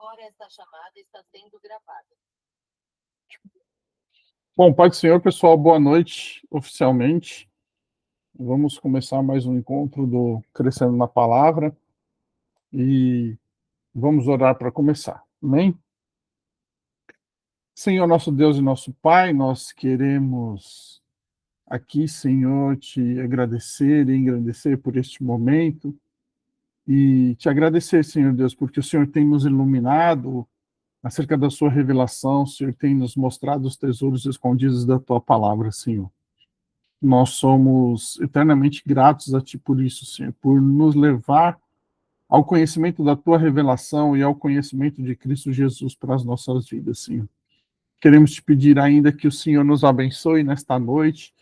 Agora esta chamada está sendo gravada. Bom, Pai do Senhor, pessoal, boa noite, oficialmente. Vamos começar mais um encontro do Crescendo na Palavra e vamos orar para começar. Amém? Senhor, nosso Deus e nosso Pai, nós queremos aqui, Senhor, te agradecer e engrandecer por este momento e te agradecer, Senhor Deus, porque o Senhor tem nos iluminado acerca da sua revelação, o Senhor tem nos mostrado os tesouros escondidos da tua palavra, Senhor. Nós somos eternamente gratos a Ti por isso, Senhor, por nos levar ao conhecimento da Tua revelação e ao conhecimento de Cristo Jesus para as nossas vidas, Senhor. Queremos Te pedir ainda que o Senhor nos abençoe nesta noite,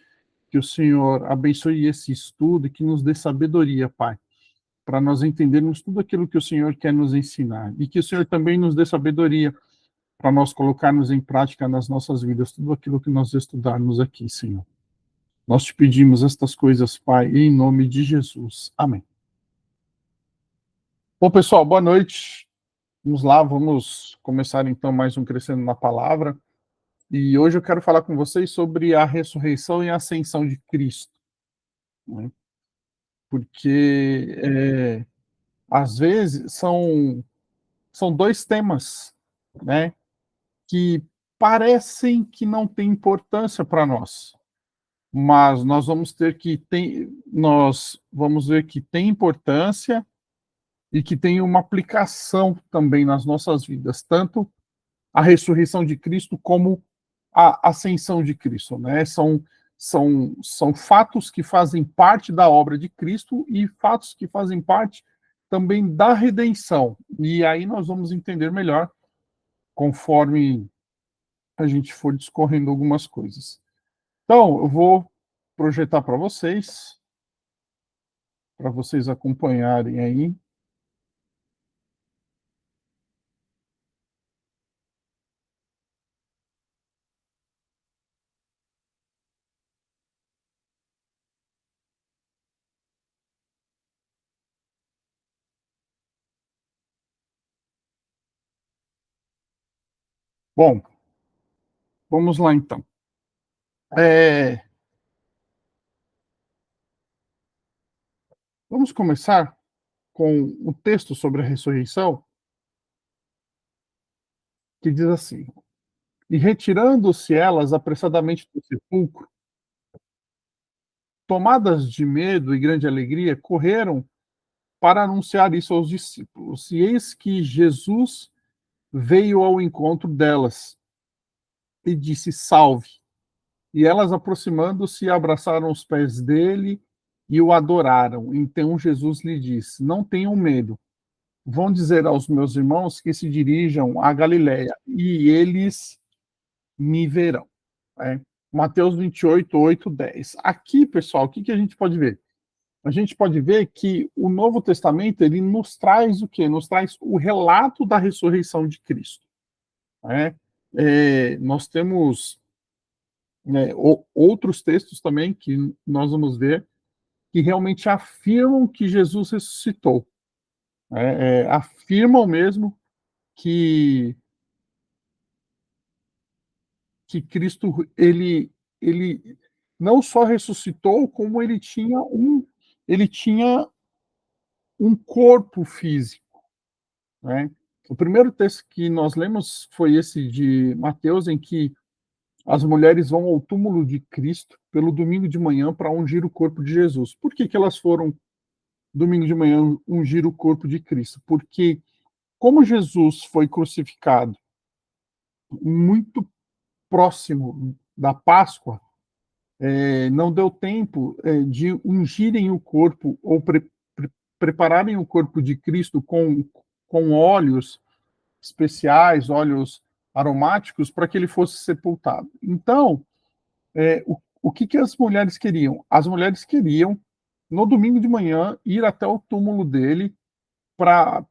que o Senhor abençoe esse estudo e que nos dê sabedoria, Pai, para nós entendermos tudo aquilo que o Senhor quer nos ensinar. E que o Senhor também nos dê sabedoria para nós colocarmos em prática nas nossas vidas tudo aquilo que nós estudarmos aqui, Senhor. Nós te pedimos estas coisas, Pai, em nome de Jesus. Amém. Bom, pessoal, boa noite. Vamos lá, vamos começar então mais um Crescendo na Palavra. E hoje eu quero falar com vocês sobre a ressurreição e a ascensão de Cristo. Né? Porque, às vezes, são dois temas, né, que parecem que não têm importância para nós. Mas nós vamos ver que tem importância e que tem uma aplicação também nas nossas vidas, tanto a ressurreição de Cristo como a ascensão de Cristo, né? São fatos que fazem parte da obra de Cristo e fatos que fazem parte também da redenção. E aí nós vamos entender melhor conforme a gente for discorrendo algumas coisas. Então, eu vou projetar para vocês acompanharem aí. Bom, vamos lá então. Vamos começar com o texto sobre a ressurreição, que diz assim: E retirando-se elas apressadamente do sepulcro, tomadas de medo e grande alegria, correram para anunciar isso aos discípulos. E eis que Jesus veio ao encontro delas e disse: Salve. E elas, aproximando-se, abraçaram os pés dele e o adoraram. Então Jesus lhe disse: Não tenham medo. Vão dizer aos meus irmãos que se dirijam à Galiléia, e eles me verão. É. Mateus 28, 8, 10. Aqui, pessoal, o que a gente pode ver? A gente pode ver que o Novo Testamento, ele nos traz o quê? Nos traz o relato da ressurreição de Cristo. Né? Nós temos outros textos também que nós vamos ver que realmente afirmam que Jesus ressuscitou. Afirmam mesmo que Cristo ele não só ressuscitou, como ele tinha um corpo físico, né? O primeiro texto que nós lemos foi esse de Mateus, em que as mulheres vão ao túmulo de Cristo pelo domingo de manhã para ungir o corpo de Jesus. Por que elas foram domingo de manhã ungir o corpo de Cristo? Porque como Jesus foi crucificado muito próximo da Páscoa, não deu tempo de ungirem o corpo ou prepararem o corpo de Cristo com óleos especiais, óleos aromáticos, para que ele fosse sepultado. Então, o que as mulheres queriam? As mulheres queriam, no domingo de manhã, ir até o túmulo dele para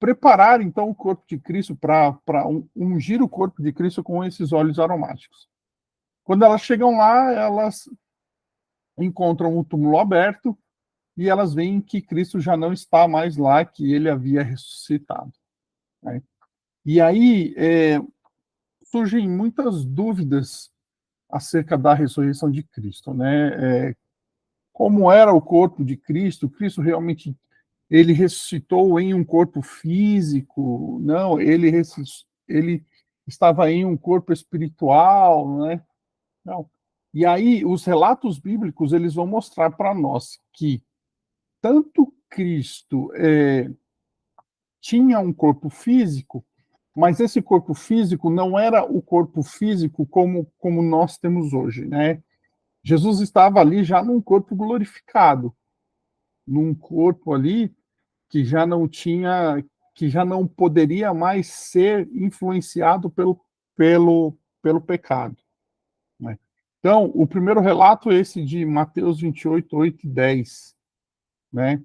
preparar, então, o corpo de Cristo, para ungir o corpo de Cristo com esses óleos aromáticos. Quando elas chegam lá, elas encontram o túmulo aberto e elas veem que Cristo já não está mais lá, que ele havia ressuscitado. Né? E aí surgem muitas dúvidas acerca da ressurreição de Cristo, né? Como era o corpo de Cristo? Cristo realmente ele ressuscitou em um corpo físico? Não, ele estava em um corpo espiritual, né? Não. E aí os relatos bíblicos eles vão mostrar para nós que tanto Cristo tinha um corpo físico, mas esse corpo físico não era o corpo físico como nós temos hoje, né? Jesus estava ali já num corpo glorificado, num corpo ali que já não tinha, que já não poderia mais ser influenciado pelo pecado, né? Então, o primeiro relato é esse de Mateus 28, 8 e 10, né?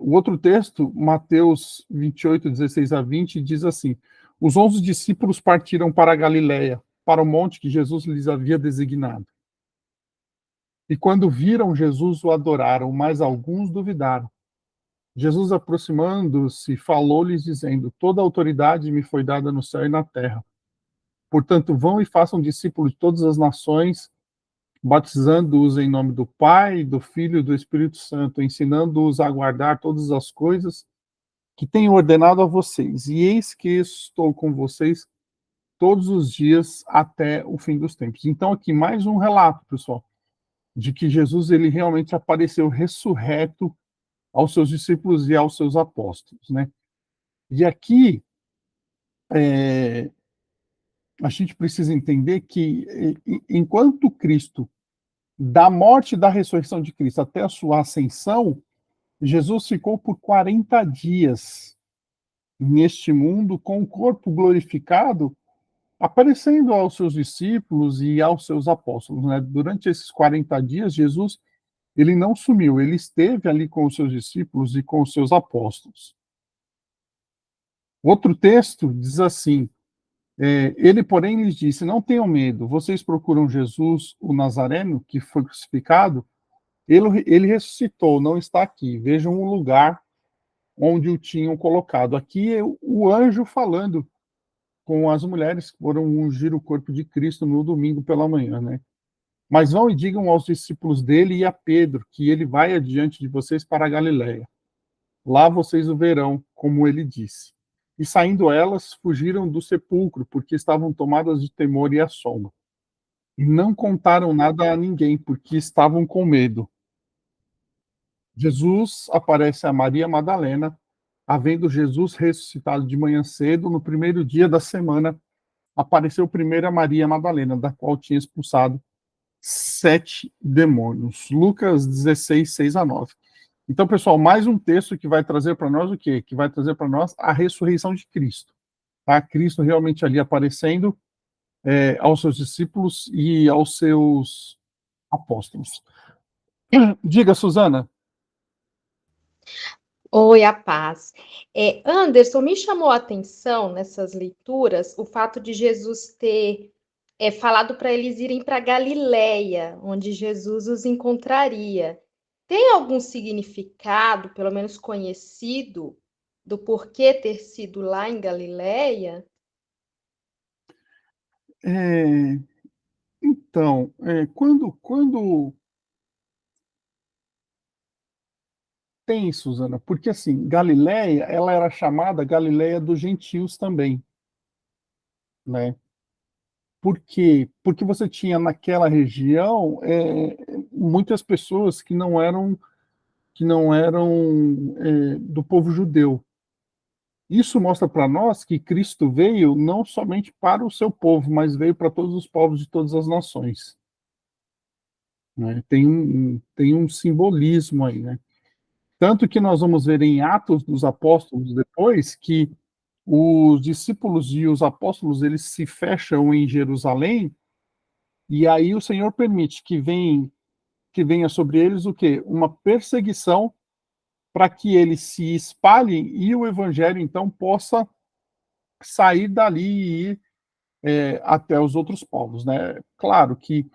O outro texto, Mateus 28, 16 a 20, diz assim: Os 11 discípulos partiram para a Galiléia, para o monte que Jesus lhes havia designado. E quando viram Jesus, o adoraram, mas alguns duvidaram. Jesus, aproximando-se, falou-lhes, dizendo: Toda a autoridade me foi dada no céu e na terra. Portanto, vão e façam discípulos de todas as nações, batizando-os em nome do Pai, do Filho e do Espírito Santo, ensinando-os a guardar todas as coisas que tenho ordenado a vocês. E eis que estou com vocês todos os dias até o fim dos tempos. Então, aqui mais um relato, pessoal, de que Jesus ele realmente apareceu ressurreto aos seus discípulos e aos seus apóstolos, né? E aqui a gente precisa entender que enquanto Cristo, da morte e da ressurreição de Cristo até a sua ascensão, Jesus ficou por 40 dias neste mundo com o corpo glorificado, aparecendo aos seus discípulos e aos seus apóstolos, né? Durante esses 40 dias, Jesus ele não sumiu, ele esteve ali com os seus discípulos e com os seus apóstolos. Outro texto diz assim: ele, porém, lhes disse: Não tenham medo, vocês procuram Jesus, o Nazareno, que foi crucificado. Ele ressuscitou, não está aqui. Vejam o lugar onde o tinham colocado. Aqui é o anjo falando com as mulheres que foram ungir o corpo de Cristo no domingo pela manhã, né? Mas vão e digam aos discípulos dele e a Pedro que ele vai adiante de vocês para a Galiléia. Lá vocês o verão, como ele disse. E saindo elas, fugiram do sepulcro, porque estavam tomadas de temor e assombro. E não contaram nada a ninguém, porque estavam com medo. Jesus aparece a Maria Madalena, havendo Jesus ressuscitado de manhã cedo, no primeiro dia da semana, apareceu primeiro a Maria Madalena, da qual tinha expulsado 7 demônios. Lucas 16, 6 a 9. Então, pessoal, mais um texto que vai trazer para nós o quê? Que vai trazer para nós a ressurreição de Cristo. Tá? Cristo realmente ali aparecendo aos seus discípulos e aos seus apóstolos. Diga, Suzana. Oi, a paz. Anderson, me chamou a atenção nessas leituras o fato de Jesus ter falado para eles irem para Galiléia, onde Jesus os encontraria. Tem algum significado, pelo menos conhecido, do porquê ter sido lá em Galiléia? É, então, quando tem, Suzana, porque assim, Galiléia, ela era chamada Galiléia dos gentios também, né? Por quê? Porque você tinha naquela região muitas pessoas que não eram do povo judeu. Isso mostra para nós que Cristo veio não somente para o seu povo, mas veio para todos os povos de todas as nações, né? Tem um simbolismo aí, né? Tanto que nós vamos ver em Atos dos Apóstolos depois que os discípulos e os apóstolos eles se fecham em Jerusalém e aí o Senhor permite que venha sobre eles o quê? Uma perseguição para que eles se espalhem e o evangelho então possa sair dali e ir até os outros povos, né? Claro que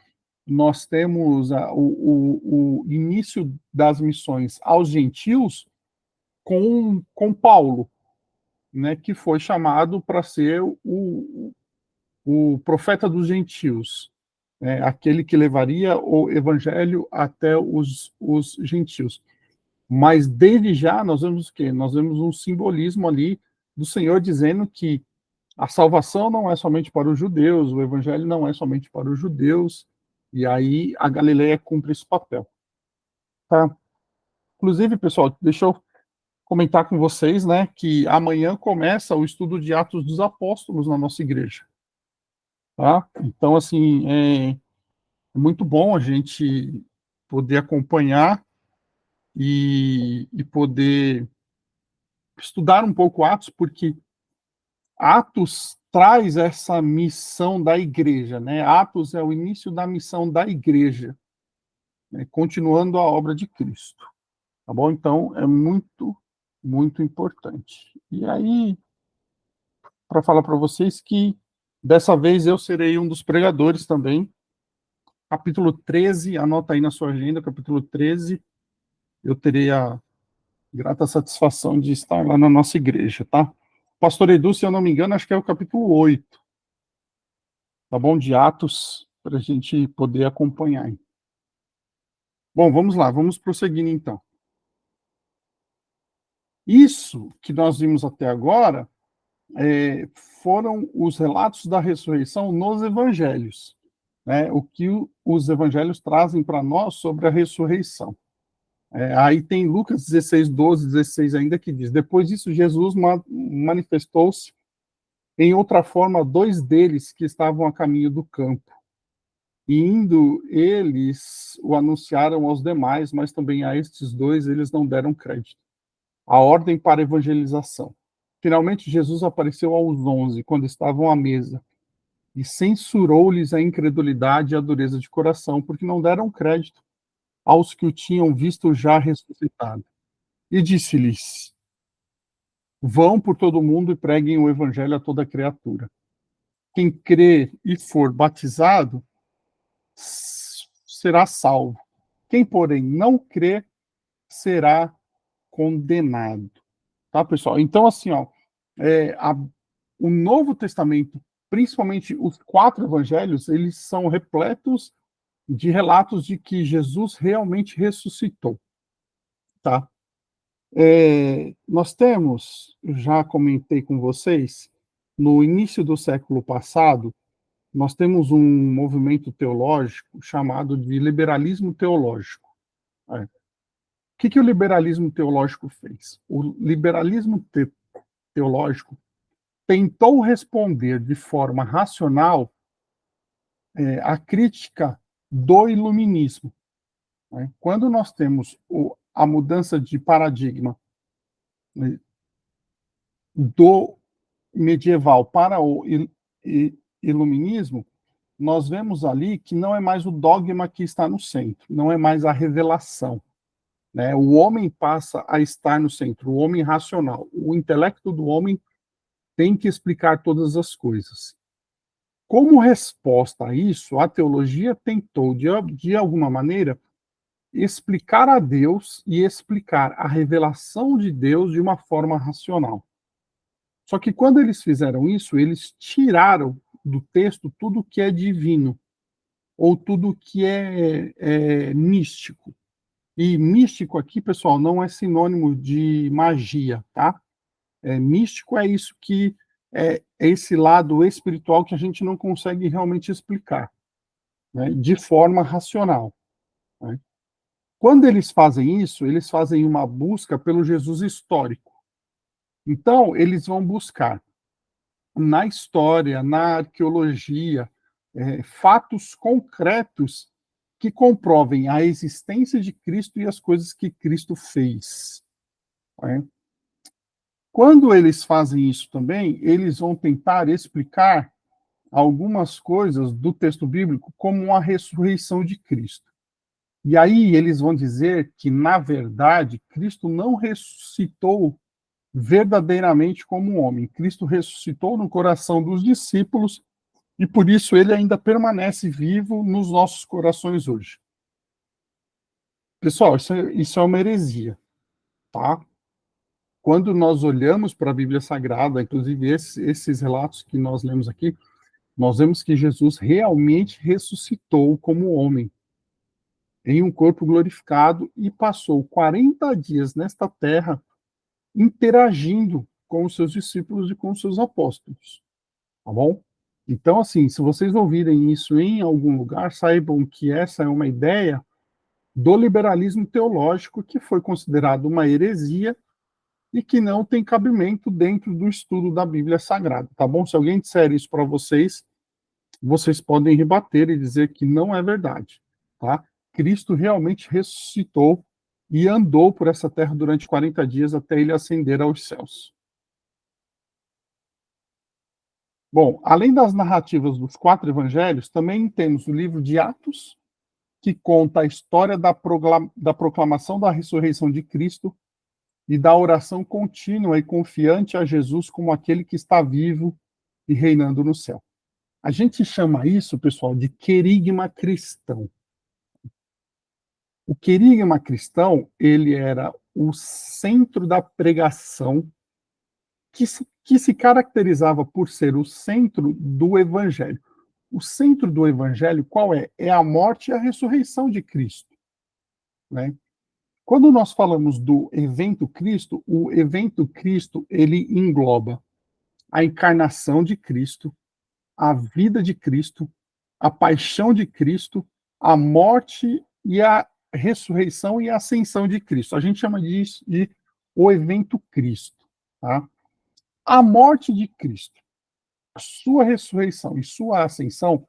nós temos o início das missões aos gentios com Paulo, né, que foi chamado para ser o profeta dos gentios, né, aquele que levaria o evangelho até os gentios. Mas desde já nós vemos o quê? Nós vemos um simbolismo ali do Senhor dizendo que a salvação não é somente para os judeus, o evangelho não é somente para os judeus, e aí a Galileia cumpre esse papel. Tá? Inclusive, pessoal, deixa eu comentar com vocês, né, que amanhã começa o estudo de Atos dos Apóstolos na nossa igreja. Tá? Então, assim, é muito bom a gente poder acompanhar e poder estudar um pouco Atos, porque Atos traz essa missão da igreja, né? Atos é o início da missão da igreja, né? Continuando a obra de Cristo, tá bom? Então, é muito, muito importante. E aí, para falar para vocês que dessa vez eu serei um dos pregadores também, capítulo 13, anota aí na sua agenda, capítulo 13, eu terei a grata satisfação de estar lá na nossa igreja, tá? Pastor Edu, se eu não me engano, acho que é o capítulo 8, tá bom? De Atos, para a gente poder acompanhar. Bom, vamos lá, vamos prosseguindo então. Isso que nós vimos até agora foram os relatos da ressurreição nos evangelhos, né? O que os evangelhos trazem para nós sobre a ressurreição. Aí tem Lucas 16, 12, 16 ainda que diz: depois disso, Jesus manifestou-se em outra forma a dois deles que estavam a caminho do campo. E indo eles o anunciaram aos demais, mas também a estes dois eles não deram crédito. A ordem para evangelização. Finalmente, Jesus apareceu aos 11, quando estavam à mesa, e censurou-lhes a incredulidade e a dureza de coração, porque não deram crédito aos que o tinham visto já ressuscitado. E disse-lhes: vão por todo o mundo e preguem o evangelho a toda criatura. Quem crer e for batizado será salvo. Quem, porém, não crer será condenado. Tá, pessoal? Então, assim, ó, o Novo Testamento, principalmente os 4 evangelhos, eles são repletos de relatos de que Jesus realmente ressuscitou. Tá? Nós temos, eu já comentei com vocês, no início do século passado, nós temos um movimento teológico chamado de liberalismo teológico. O que o liberalismo teológico fez? O liberalismo teológico tentou responder de forma racional à crítica do iluminismo. Né? Quando nós temos a mudança de paradigma, né, do medieval para o iluminismo, nós vemos ali que não é mais o dogma que está no centro, não é mais a revelação. Né? O homem passa a estar no centro, o homem racional. O intelecto do homem tem que explicar todas as coisas. Como resposta a isso, a teologia tentou, de alguma maneira, explicar a Deus e explicar a revelação de Deus de uma forma racional. Só que quando eles fizeram isso, eles tiraram do texto tudo que é divino, ou tudo que é místico. E místico aqui, pessoal, não é sinônimo de magia, tá? Místico é isso que é esse lado espiritual que a gente não consegue realmente explicar, né, de forma racional. Né? Quando eles fazem isso, eles fazem uma busca pelo Jesus histórico. Então, eles vão buscar na história, na arqueologia, fatos concretos que comprovem a existência de Cristo e as coisas que Cristo fez. Né? Quando eles fazem isso também, eles vão tentar explicar algumas coisas do texto bíblico como a ressurreição de Cristo. E aí eles vão dizer que, na verdade, Cristo não ressuscitou verdadeiramente como um homem. Cristo ressuscitou no coração dos discípulos e por isso ele ainda permanece vivo nos nossos corações hoje. Pessoal, isso é uma heresia, tá? quando nós olhamos para a Bíblia Sagrada, inclusive esses relatos que nós lemos aqui, nós vemos que Jesus realmente ressuscitou como homem, em um corpo glorificado, e passou 40 dias nesta terra interagindo com os seus discípulos e com os seus apóstolos, tá bom? Então, assim, se vocês ouvirem isso em algum lugar, saibam que essa é uma ideia do liberalismo teológico que foi considerado uma heresia e que não tem cabimento dentro do estudo da Bíblia Sagrada, tá bom? Se alguém disser isso para vocês, vocês podem rebater e dizer que não é verdade, tá? Cristo realmente ressuscitou e andou por essa terra durante 40 dias até ele ascender aos céus. Bom, além das narrativas dos 4 evangelhos, também temos o livro de Atos, que conta a história da proclamação da ressurreição de Cristo e da oração contínua e confiante a Jesus como aquele que está vivo e reinando no céu. A gente chama isso, pessoal, de querigma cristão. O querigma cristão, ele era o centro da pregação que se caracterizava por ser o centro do evangelho. O centro do evangelho qual é? É a morte e a ressurreição de Cristo, né? Quando nós falamos do evento Cristo, o evento Cristo, ele engloba a encarnação de Cristo, a vida de Cristo, a paixão de Cristo, a morte e a ressurreição e a ascensão de Cristo. A gente chama disso de o evento Cristo, tá? A morte de Cristo, a sua ressurreição e sua ascensão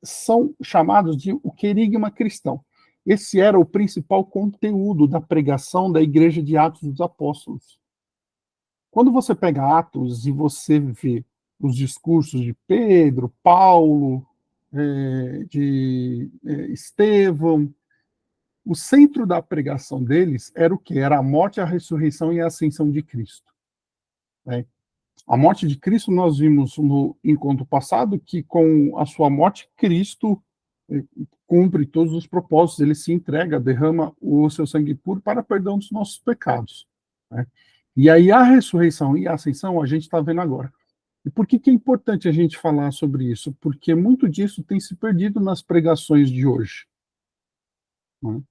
são chamados de o querigma cristão. Esse era o principal conteúdo da pregação da igreja de Atos dos Apóstolos. Quando você pega Atos e você vê os discursos de Pedro, Paulo, de Estevão, o centro da pregação deles era o quê? Era a morte, a ressurreição e a ascensão de Cristo, né? A morte de Cristo, nós vimos no encontro passado que com a sua morte, Cristo cumpre todos os propósitos, ele se entrega, derrama o seu sangue puro para perdão dos nossos pecados, né? E aí a ressurreição e a ascensão a gente está vendo agora. E por que é importante a gente falar sobre isso? Porque muito disso tem se perdido nas pregações de hoje, né?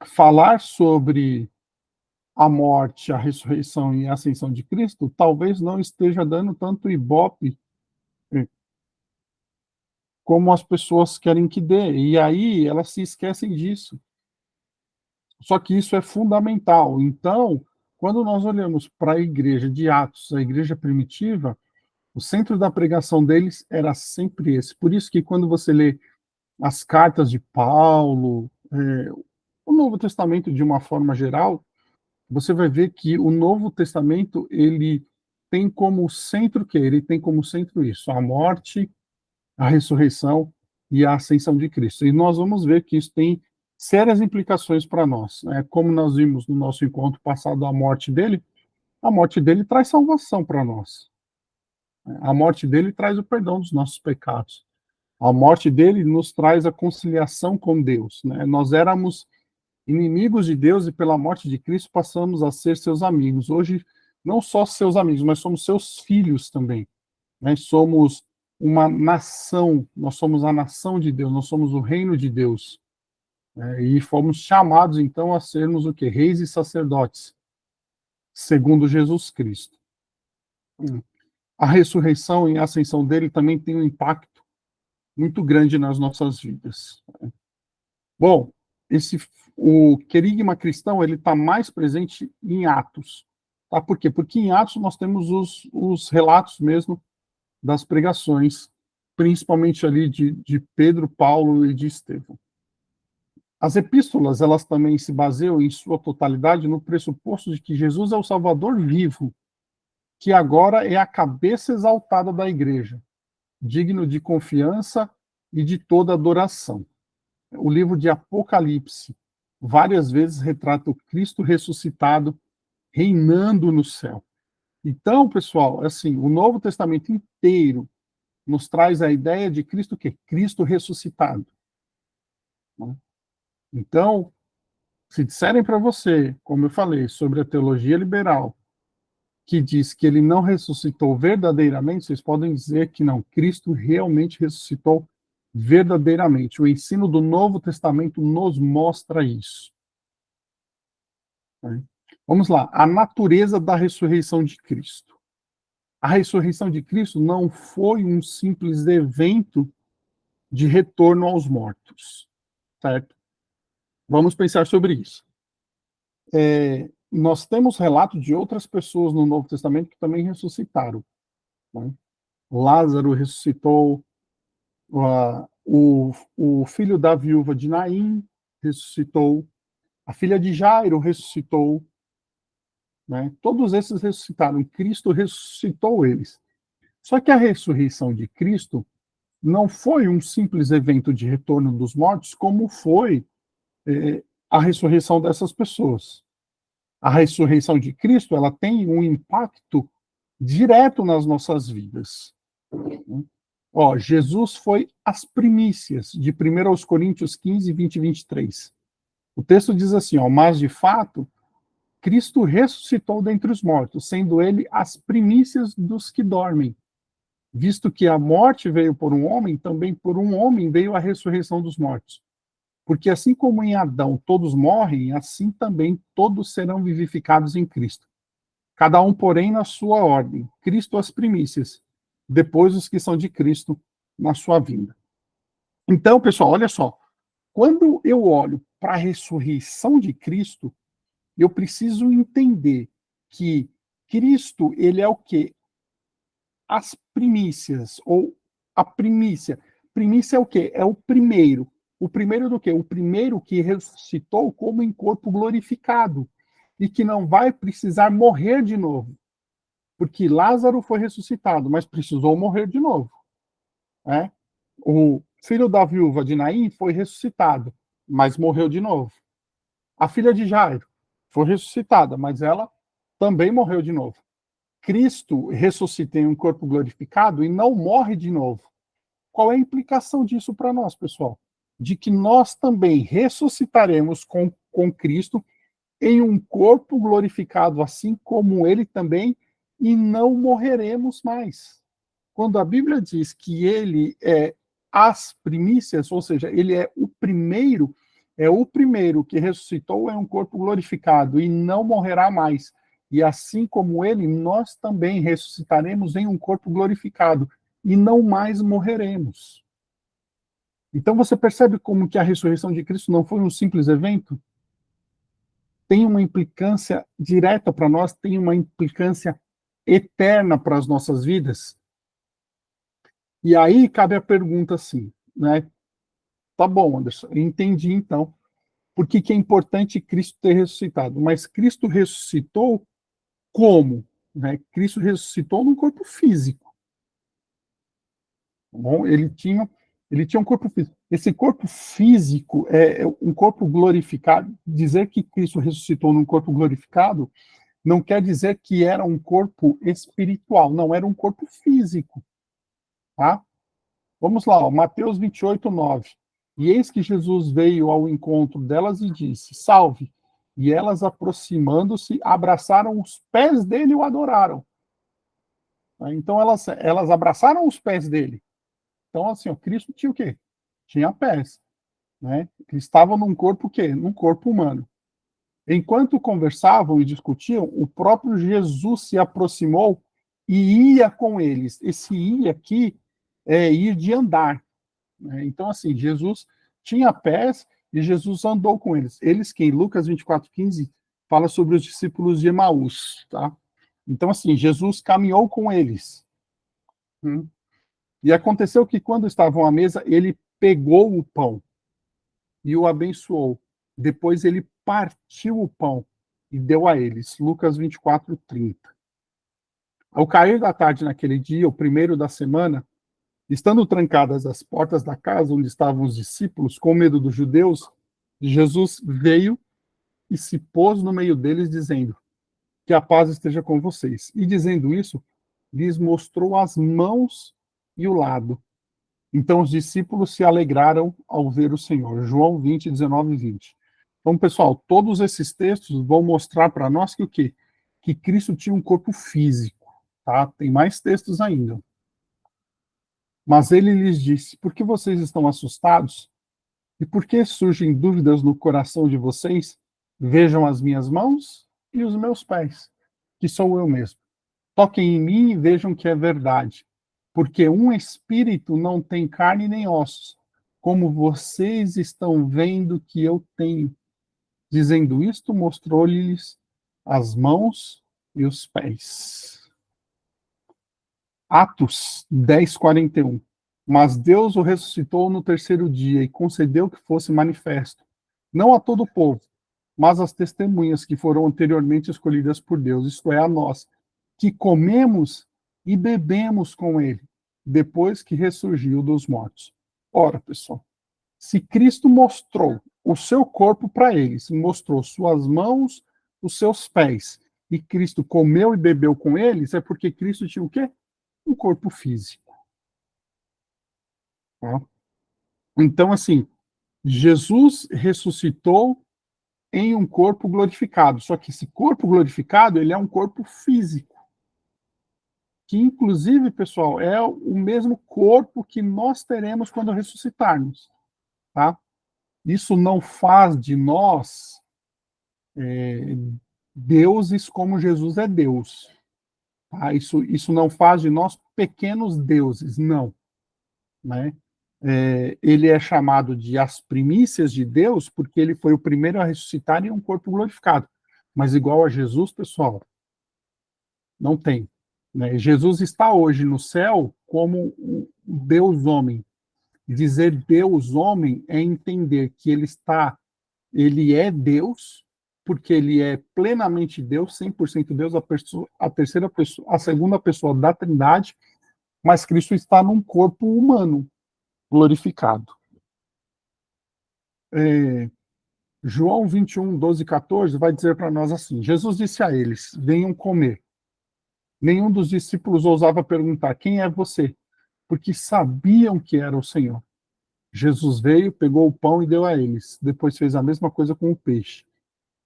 Falar sobre a morte, a ressurreição e a ascensão de Cristo talvez não esteja dando tanto ibope como as pessoas querem que dê, e aí elas se esquecem disso. Só que isso é fundamental. Então, quando nós olhamos para a igreja de Atos, a igreja primitiva, o centro da pregação deles era sempre esse. Por isso que quando você lê as cartas de Paulo, o Novo Testamento de uma forma geral, você vai ver que o Novo Testamento ele tem como centro que ele tem como centro isso, a morte, a ressurreição e a ascensão de Cristo. E nós vamos ver que isso tem sérias implicações para nós, né? Como nós vimos no nosso encontro passado a morte dele traz salvação para nós. A morte dele traz o perdão dos nossos pecados. A morte dele nos traz a conciliação com Deus, né? Nós éramos inimigos de Deus e pela morte de Cristo passamos a ser seus amigos. Hoje, não só seus amigos, mas somos seus filhos também, né? Somos uma nação, nós somos a nação de Deus, nós somos o reino de Deus, né? E fomos chamados, então, a sermos o quê? Reis e sacerdotes, segundo Jesus Cristo. A ressurreição e a ascensão dele também tem um impacto muito grande nas nossas vidas. Bom, o querigma cristão ele está mais presente em Atos. Tá? Por quê? Porque em Atos nós temos os relatos mesmo das pregações, principalmente ali de Pedro, Paulo e de Estevão. As epístolas, elas também se baseiam em sua totalidade no pressuposto de que Jesus é o Salvador vivo, que agora é a cabeça exaltada da igreja, digno de confiança e de toda adoração. O livro de Apocalipse várias vezes retrata o Cristo ressuscitado reinando no céu. Então, pessoal, assim, o Novo Testamento inteiro nos traz a ideia de Cristo que Cristo ressuscitado. Então, Se disserem para você, como eu falei, sobre a teologia liberal, que diz que ele não ressuscitou verdadeiramente, vocês podem dizer que não, Cristo realmente ressuscitou verdadeiramente. O ensino do Novo Testamento nos mostra isso. Vamos lá, a natureza da ressurreição de Cristo. A ressurreição de Cristo não foi um simples evento de retorno aos mortos, certo? Vamos pensar sobre isso. Nós temos relato de outras pessoas no Novo Testamento que também ressuscitaram. Né? Lázaro ressuscitou, o filho da viúva de Naim ressuscitou, a filha de Jairo ressuscitou, né? Todos esses ressuscitaram, Cristo ressuscitou eles. Só que a ressurreição de Cristo não foi um simples evento de retorno dos mortos, como foi a ressurreição dessas pessoas. A ressurreição de Cristo, ela tem um impacto direto nas nossas vidas. Jesus foi as primícias, de 1 aos Coríntios 15, 20 e 23. O texto diz assim, mas de fato, Cristo ressuscitou dentre os mortos, sendo ele as primícias dos que dormem. Visto que a morte veio por um homem, também por um homem veio a ressurreição dos mortos. Porque assim como em Adão todos morrem, assim também todos serão vivificados em Cristo. Cada um, porém, na sua ordem. Cristo as primícias, depois os que são de Cristo na sua vinda. Então, pessoal, olha só. Quando eu olho para a ressurreição de Cristo, eu preciso entender que Cristo, ele é o quê? As primícias, ou a primícia. Primícia é o quê? É o primeiro. O primeiro do quê? O primeiro que ressuscitou como em corpo glorificado e que não vai precisar morrer de novo. Porque Lázaro foi ressuscitado, mas precisou morrer de novo. Né? O filho da viúva de Naim foi ressuscitado, mas morreu de novo. A filha de Jairo foi ressuscitada, mas ela também morreu de novo. Cristo ressuscita em um corpo glorificado e não morre de novo. Qual é a implicação disso para nós, pessoal? De que nós também ressuscitaremos com Cristo em um corpo glorificado, assim como ele também, e não morreremos mais. Quando a Bíblia diz que ele é as primícias, ou seja, ele é o primeiro que ressuscitou em um corpo glorificado e não morrerá mais. E assim como ele, nós também ressuscitaremos em um corpo glorificado e não mais morreremos. Então você percebe como que a ressurreição de Cristo não foi um simples evento? Tem uma implicância direta para nós, tem uma implicância eterna para as nossas vidas. E aí cabe a pergunta assim, né? Tá bom, Anderson, eu entendi então por que é importante Cristo ter ressuscitado, mas Cristo ressuscitou como? Né? Cristo ressuscitou num corpo físico. Bom, ele tinha um corpo físico. Esse corpo físico é um corpo glorificado. Dizer que Cristo ressuscitou num corpo glorificado não quer dizer que era um corpo espiritual, não, era um corpo físico. Tá? Vamos lá, Mateus 28, 9. E eis que Jesus veio ao encontro delas e disse, salve. E elas, aproximando-se, abraçaram os pés dele e o adoraram. Então, elas abraçaram os pés dele. Então, assim, Cristo tinha o quê? Tinha pés. Né? Eles estavam num corpo o quê? Num corpo humano. Enquanto conversavam e discutiam, o próprio Jesus se aproximou e ia com eles. Esse ir aqui é ir de andar. Né? Então, assim, Jesus tinha pés e Jesus andou com eles. Eles que em Lucas 24:15 fala sobre os discípulos de Emaús. Tá? Então, assim, Jesus caminhou com eles. E aconteceu que quando estavam à mesa, ele pegou o pão e o abençoou. Depois ele partiu o pão e deu a eles. Lucas 24:30. Ao cair da tarde naquele dia, o primeiro da semana, estando trancadas as portas da casa onde estavam os discípulos, com medo dos judeus, Jesus veio e se pôs no meio deles, dizendo: que a paz esteja com vocês. E dizendo isso, lhes mostrou as mãos e o lado. Então os discípulos se alegraram ao ver o Senhor. João 20, 19 e 20. Então, pessoal, todos esses textos vão mostrar para nós que o quê? Que Cristo tinha um corpo físico, tá? Tem mais textos ainda. Mas ele lhes disse: por que vocês estão assustados? E por que surgem dúvidas no coração de vocês? Vejam as minhas mãos e os meus pés, que sou eu mesmo. Toquem em mim e vejam que é verdade. Porque um espírito não tem carne nem ossos, como vocês estão vendo que eu tenho. Dizendo isto, mostrou-lhes as mãos e os pés. Atos 10, 41. Mas Deus o ressuscitou no terceiro dia e concedeu que fosse manifesto, não a todo o povo, mas às testemunhas que foram anteriormente escolhidas por Deus, isto é, a nós, que comemos e bebemos com ele, depois que ressurgiu dos mortos. Ora, pessoal, se Cristo mostrou o seu corpo para eles, mostrou suas mãos, os seus pés, e Cristo comeu e bebeu com eles, é porque Cristo tinha o quê? Um corpo físico. Tá? Então, assim, Jesus ressuscitou em um corpo glorificado, só que esse corpo glorificado, ele é um corpo físico, que inclusive, pessoal, é o mesmo corpo que nós teremos quando ressuscitarmos, tá? Isso não faz de nós deuses como Jesus é Deus. Tá? Isso não faz de nós pequenos deuses, não. Né? Ele é chamado de as primícias de Deus porque ele foi o primeiro a ressuscitar em um corpo glorificado. Mas igual a Jesus, pessoal, não tem. Né? Jesus está hoje no céu como um Deus homem. Dizer Deus homem é entender que ele é Deus, porque ele é plenamente Deus, 100% Deus, a terceira pessoa, a segunda pessoa da Trindade, mas Cristo está num corpo humano glorificado. João 21, 12 e 14 vai dizer para nós assim: Jesus disse a eles: venham comer. Nenhum dos discípulos ousava perguntar: quem é você? Porque sabiam que era o Senhor. Jesus veio, pegou o pão e deu a eles. Depois fez a mesma coisa com o peixe.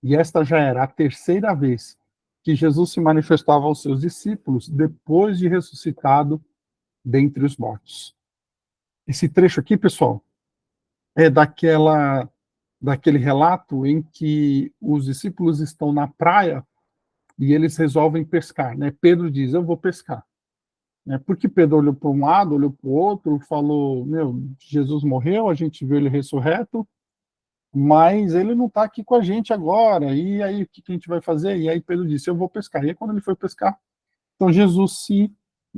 E esta já era a terceira vez que Jesus se manifestava aos seus discípulos depois de ressuscitado dentre os mortos. Esse trecho aqui, pessoal, é daquele relato em que os discípulos estão na praia e eles resolvem pescar. Né? Pedro diz: eu vou pescar. Porque Pedro olhou para um lado, olhou para o outro, falou: meu, Jesus morreu, a gente viu ele ressurreto, mas ele não está aqui com a gente agora, e aí o que a gente vai fazer? E aí Pedro disse: eu vou pescar. E aí quando ele foi pescar, então Jesus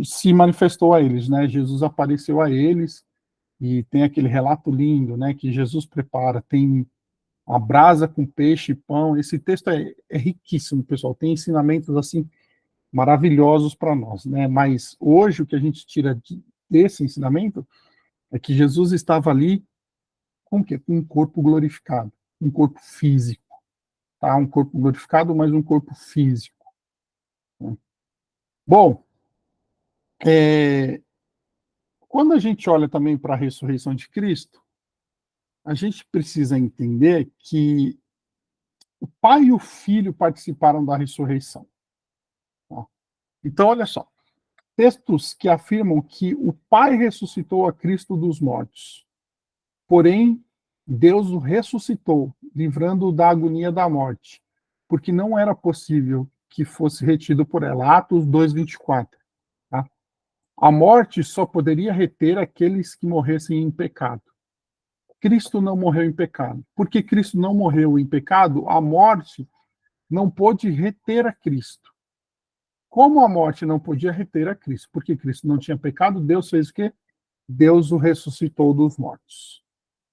se manifestou a eles, né? Jesus apareceu a eles, e tem aquele relato lindo, né, que Jesus prepara, tem a brasa com peixe e pão. Esse texto é riquíssimo, pessoal, tem ensinamentos assim maravilhosos para nós, né? Mas hoje o que a gente tira desse ensinamento é que Jesus estava ali com o quê? Com um corpo glorificado, um corpo físico, tá? Um corpo glorificado, mas um corpo físico. Né? Bom, quando a gente olha também para a ressurreição de Cristo, a gente precisa entender que o Pai e o Filho participaram da ressurreição. Tá? Então, olha só, textos que afirmam que o Pai ressuscitou a Cristo dos mortos, porém, Deus o ressuscitou, livrando-o da agonia da morte, porque não era possível que fosse retido por ela. Atos 2:24. Tá? A morte só poderia reter aqueles que morressem em pecado. Cristo não morreu em pecado. Porque Cristo não morreu em pecado, a morte não pôde reter a Cristo. Como a morte não podia reter a Cristo? Porque Cristo não tinha pecado, Deus fez o quê? Deus o ressuscitou dos mortos.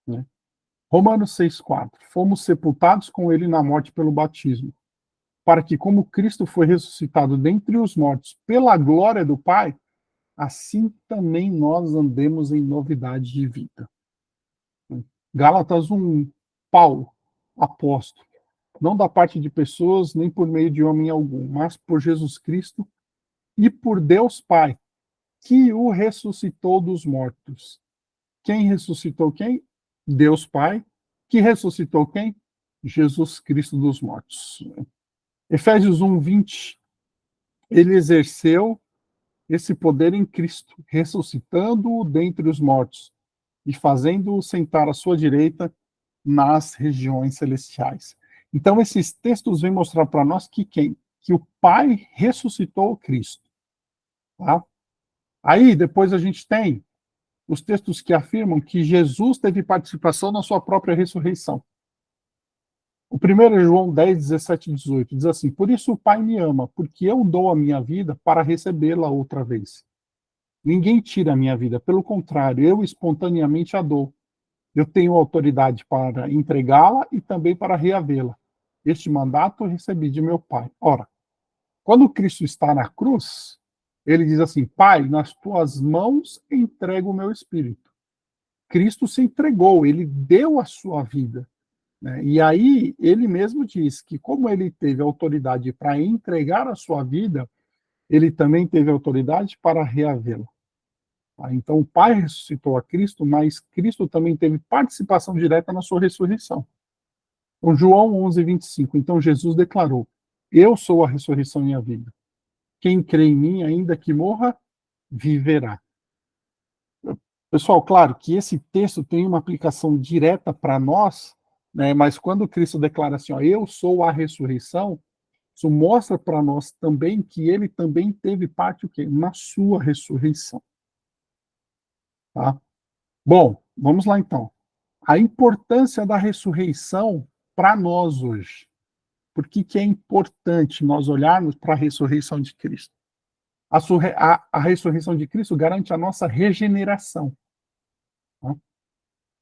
Né? Romanos 6,4. Fomos sepultados com ele na morte pelo batismo, para que, como Cristo foi ressuscitado dentre os mortos pela glória do Pai, assim também nós andemos em novidade de vida. Gálatas 1, Paulo, apóstolo, não da parte de pessoas, nem por meio de homem algum, mas por Jesus Cristo e por Deus Pai, que o ressuscitou dos mortos. Quem ressuscitou quem? Deus Pai. Que ressuscitou quem? Jesus Cristo dos mortos. Efésios 1:20, ele exerceu esse poder em Cristo, ressuscitando-o dentre os mortos e fazendo-o sentar à sua direita nas regiões celestiais. Então, esses textos vêm mostrar para nós que quem? Que o Pai ressuscitou o Cristo. Tá? Aí, depois a gente tem os textos que afirmam que Jesus teve participação na sua própria ressurreição. O primeiro é João 10, 17 e 18. Diz assim: por isso o Pai me ama, porque eu dou a minha vida para recebê-la outra vez. Ninguém tira a minha vida, pelo contrário, eu espontaneamente a dou. Eu tenho autoridade para entregá-la e também para reavê-la. Este mandato eu recebi de meu Pai. Ora, quando Cristo está na cruz, ele diz assim: Pai, nas tuas mãos entrego o meu espírito. Cristo se entregou, ele deu a sua vida. Né? E aí, ele mesmo diz que, como ele teve autoridade para entregar a sua vida, ele também teve autoridade para reavê-la. Tá? Então, o Pai ressuscitou a Cristo, mas Cristo também teve participação direta na sua ressurreição. Então, João 11:25. Então, Jesus declarou: eu sou a ressurreição e a vida. Quem crê em mim, ainda que morra, viverá. Pessoal, claro que esse texto tem uma aplicação direta para nós, né, mas quando Cristo declara assim, ó, eu sou a ressurreição, isso mostra para nós também que ele também teve parte o quê? Na sua ressurreição. Tá? Bom, vamos lá então. A importância da ressurreição para nós hoje. Por que é importante nós olharmos para a ressurreição de Cristo? A ressurreição de Cristo garante a nossa regeneração. Tá?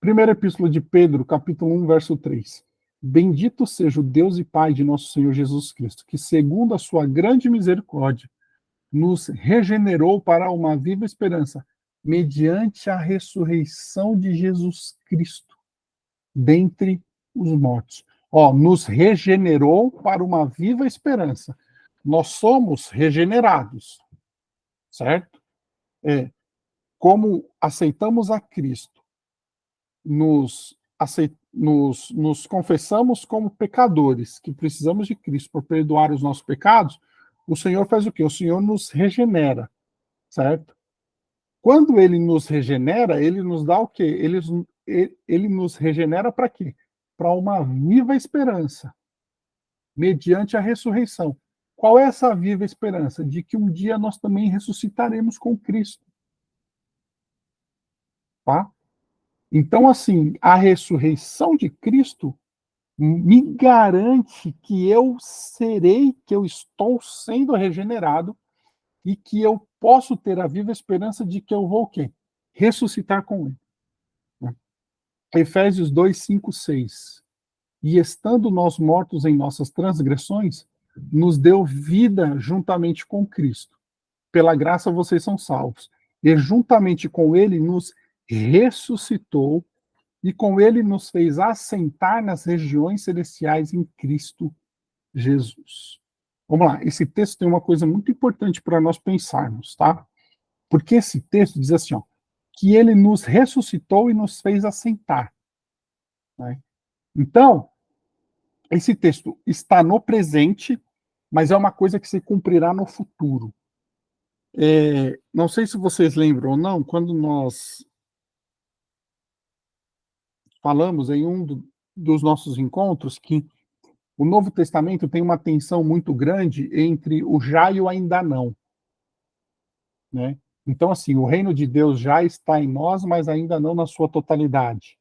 Primeira Epístola de Pedro, capítulo 1, verso 3. Bendito seja o Deus e Pai de nosso Senhor Jesus Cristo, que segundo a sua grande misericórdia, nos regenerou para uma viva esperança, mediante a ressurreição de Jesus Cristo, dentre os mortos. Ó, nos regenerou para uma viva esperança. Nós somos regenerados, certo? Como aceitamos a Cristo, nos confessamos como pecadores, que precisamos de Cristo para perdoar os nossos pecados, o Senhor faz o quê? O Senhor nos regenera, certo? Quando ele nos regenera, ele nos dá o quê? Ele nos regenera para quê? Para uma viva esperança, mediante a ressurreição. Qual é essa viva esperança? De que um dia nós também ressuscitaremos com Cristo. Tá? Então, assim, a ressurreição de Cristo me garante que eu serei, que eu estou sendo regenerado e que eu posso ter a viva esperança de que eu vou o quê? Ressuscitar com ele. Efésios 2, 5, 6. E estando nós mortos em nossas transgressões, nos deu vida juntamente com Cristo. Pela graça vocês são salvos. E juntamente com ele nos ressuscitou e com ele nos fez assentar nas regiões celestiais em Cristo Jesus. Vamos lá, esse texto tem uma coisa muito importante para nós pensarmos, tá? Porque esse texto diz assim, ó, que ele nos ressuscitou e nos fez assentar. Né? Então, esse texto está no presente, mas é uma coisa que se cumprirá no futuro. Não sei se vocês lembram ou não, quando nós falamos em dos nossos encontros que o Novo Testamento tem uma tensão muito grande entre o já e o ainda não. Né? Então, assim, o reino de Deus já está em nós, mas ainda não na sua totalidade.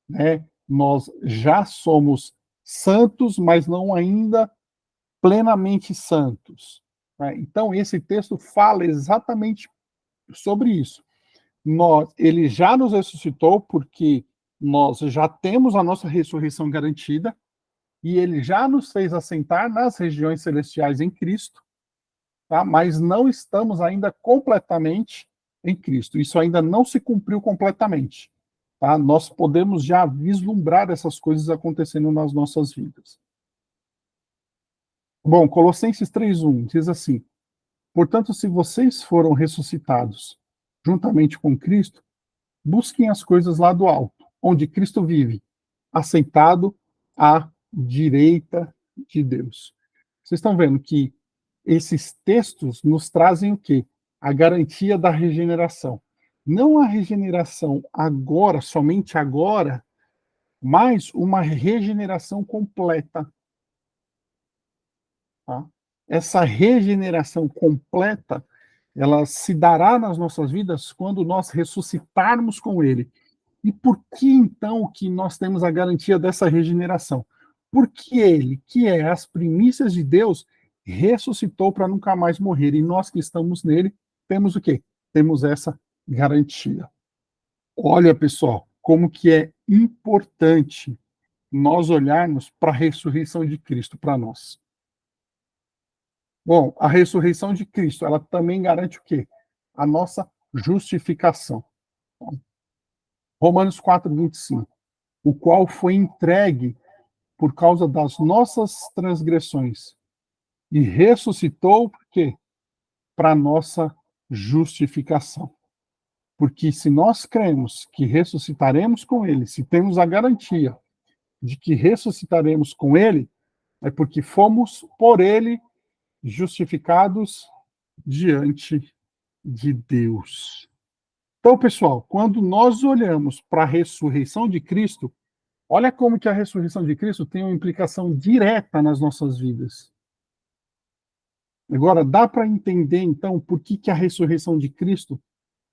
Né? Nós já somos santos, mas não ainda plenamente santos. Né? Então, esse texto fala exatamente sobre isso. Ele já nos ressuscitou porque nós já temos a nossa ressurreição garantida e ele já nos fez assentar nas regiões celestiais em Cristo, tá? Mas não estamos ainda completamente em Cristo. Isso ainda não se cumpriu completamente. Tá? Nós podemos já vislumbrar essas coisas acontecendo nas nossas vidas. Bom, Colossenses 3:1 diz assim: portanto, se vocês foram ressuscitados juntamente com Cristo, busquem as coisas lá do alto, onde Cristo vive, assentado à direita de Deus. Vocês estão vendo que esses textos nos trazem o quê? A garantia da regeneração. Não a regeneração agora, somente agora, mas uma regeneração completa. Tá? Essa regeneração completa, ela se dará nas nossas vidas quando nós ressuscitarmos com Ele. E por que, então, que nós temos a garantia dessa regeneração? Porque Ele, que é as primícias de Deus, ressuscitou para nunca mais morrer. E nós que estamos nele, temos o quê? Temos essa garantia. Olha, pessoal, como que é importante nós olharmos para a ressurreição de Cristo para nós. Bom, a ressurreição de Cristo, ela também garante o quê? A nossa justificação. Romanos 4:25, o qual foi entregue por causa das nossas transgressões e ressuscitou por quê? Para nossa justificação. Porque se nós cremos que ressuscitaremos com ele, se temos a garantia de que ressuscitaremos com ele, é porque fomos por ele justificados diante de Deus. Então, pessoal, quando nós olhamos para a ressurreição de Cristo, olha como que a ressurreição de Cristo tem uma implicação direta nas nossas vidas. Agora, dá para entender, então, por que a ressurreição de Cristo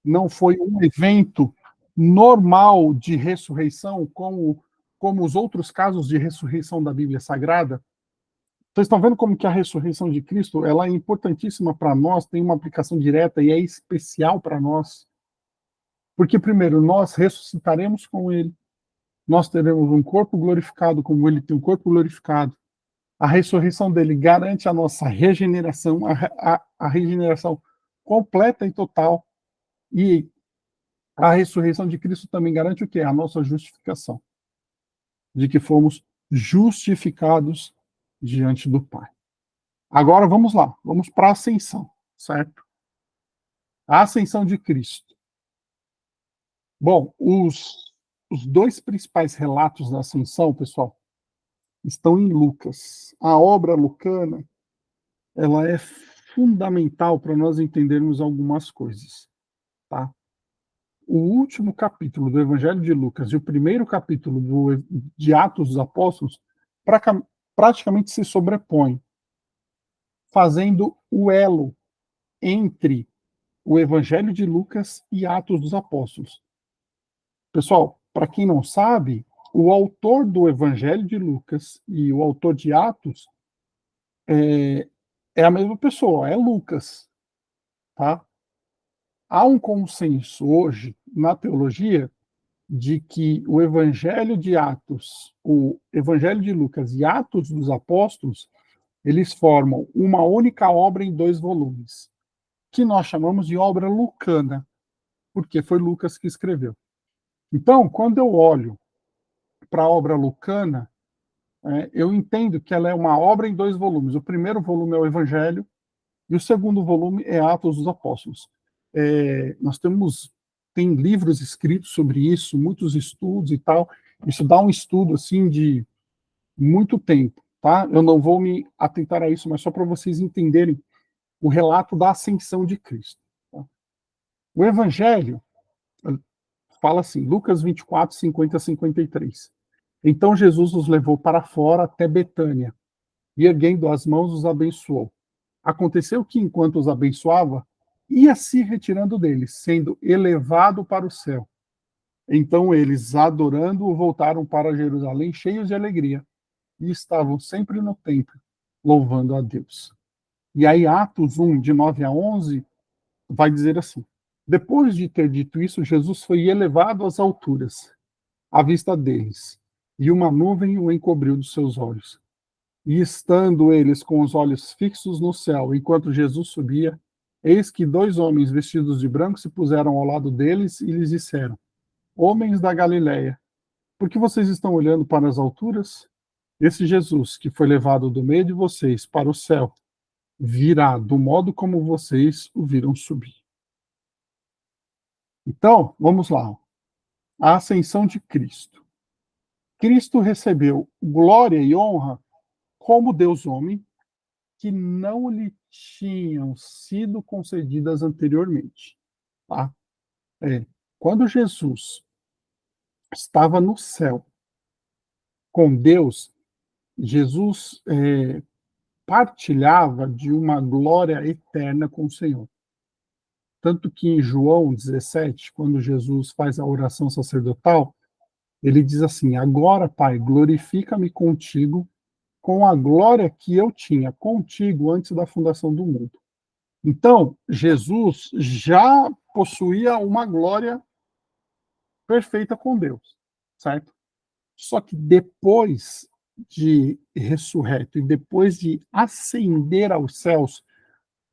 não foi um evento normal de ressurreição, como os outros casos de ressurreição da Bíblia Sagrada? Vocês estão vendo como que a ressurreição de Cristo ela é importantíssima para nós, tem uma aplicação direta e é especial para nós. Porque, primeiro, nós ressuscitaremos com ele, nós teremos um corpo glorificado como ele tem um corpo glorificado. A ressurreição dele garante a nossa regeneração, a regeneração completa e total. E a ressurreição de Cristo também garante o quê? A nossa justificação. De que fomos justificados diante do Pai. Agora vamos lá, vamos para a ascensão, certo? A ascensão de Cristo. Bom, os dois principais relatos da ascensão, pessoal, estão em Lucas. A obra lucana, ela é fundamental para nós entendermos algumas coisas, tá? O último capítulo do Evangelho de Lucas e o primeiro capítulo de Atos dos Apóstolos praticamente se sobrepõem, fazendo o elo entre o Evangelho de Lucas e Atos dos Apóstolos. Pessoal, para quem não sabe, o autor do Evangelho de Lucas e o autor de Atos é a mesma pessoa, é Lucas, tá? Há um consenso hoje na teologia de que o Evangelho de Atos, o Evangelho de Lucas e Atos dos Apóstolos, eles formam uma única obra em 2 volumes, que nós chamamos de obra lucana, porque foi Lucas que escreveu. Então, quando eu olho para a obra lucana, eu entendo que ela é uma obra em 2 volumes. O primeiro volume é o Evangelho e o segundo volume é Atos dos Apóstolos. Nós tem livros escritos sobre isso, muitos estudos e tal. Isso dá um estudo assim de muito tempo, tá? Eu não vou me atentar a isso, mas só para vocês entenderem o relato da ascensão de Cristo. Tá? O Evangelho fala assim, Lucas 24, 50 a 53. Então Jesus os levou para fora até Betânia, e erguendo as mãos os abençoou. Aconteceu que, enquanto os abençoava, ia se retirando deles, sendo elevado para o céu. Então eles, adorando-o, voltaram para Jerusalém cheios de alegria, e estavam sempre no templo, louvando a Deus. E aí Atos 1, de 9 a 11, vai dizer assim, depois de ter dito isso, Jesus foi elevado às alturas, à vista deles, e uma nuvem o encobriu dos seus olhos. E estando eles com os olhos fixos no céu, enquanto Jesus subia, eis que 2 homens vestidos de branco se puseram ao lado deles e lhes disseram, homens da Galileia, por que vocês estão olhando para as alturas? Esse Jesus, que foi levado do meio de vocês para o céu, virá do modo como vocês o viram subir. Então, vamos lá. A ascensão de Cristo. Cristo recebeu glória e honra como Deus homem, que não lhe tinham sido concedidas anteriormente. Tá? Quando Jesus estava no céu com Deus, Jesus partilhava de uma glória eterna com o Senhor. Tanto que em João 17, quando Jesus faz a oração sacerdotal, ele diz assim: agora, Pai, glorifica-me contigo com a glória que eu tinha contigo antes da fundação do mundo. Então, Jesus já possuía uma glória perfeita com Deus, certo? Só que depois de ressurreto e depois de ascender aos céus,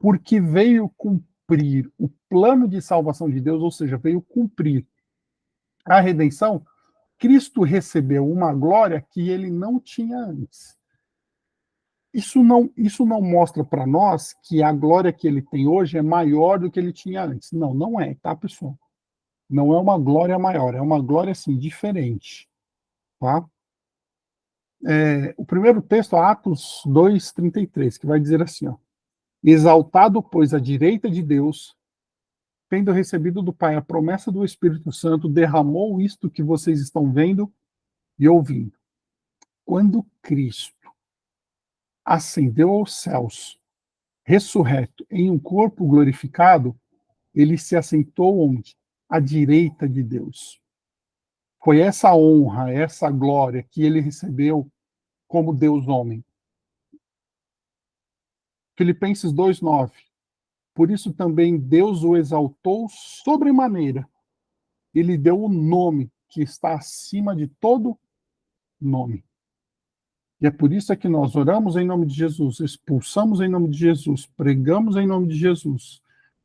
porque veio cumprir o plano de salvação de Deus, ou seja, veio cumprir a redenção, Cristo recebeu uma glória que ele não tinha antes. Isso não mostra para nós que a glória que ele tem hoje é maior do que ele tinha antes. Não, não é, tá, pessoal? Não é uma glória maior, é uma glória, assim, diferente, tá? O primeiro texto, Atos 2:33, que vai dizer assim, ó: exaltado, pois, à direita de Deus, tendo recebido do Pai a promessa do Espírito Santo, derramou isto que vocês estão vendo e ouvindo. Quando Cristo ascendeu aos céus, ressurreto em um corpo glorificado, ele se assentou onde? À direita de Deus. Foi essa honra, essa glória que ele recebeu como Deus homem. Filipenses 2:9. Por isso também Deus o exaltou sobremaneira. Ele deu o nome que está acima de todo nome. E é por isso que nós oramos em nome de Jesus, expulsamos em nome de Jesus, pregamos em nome de Jesus,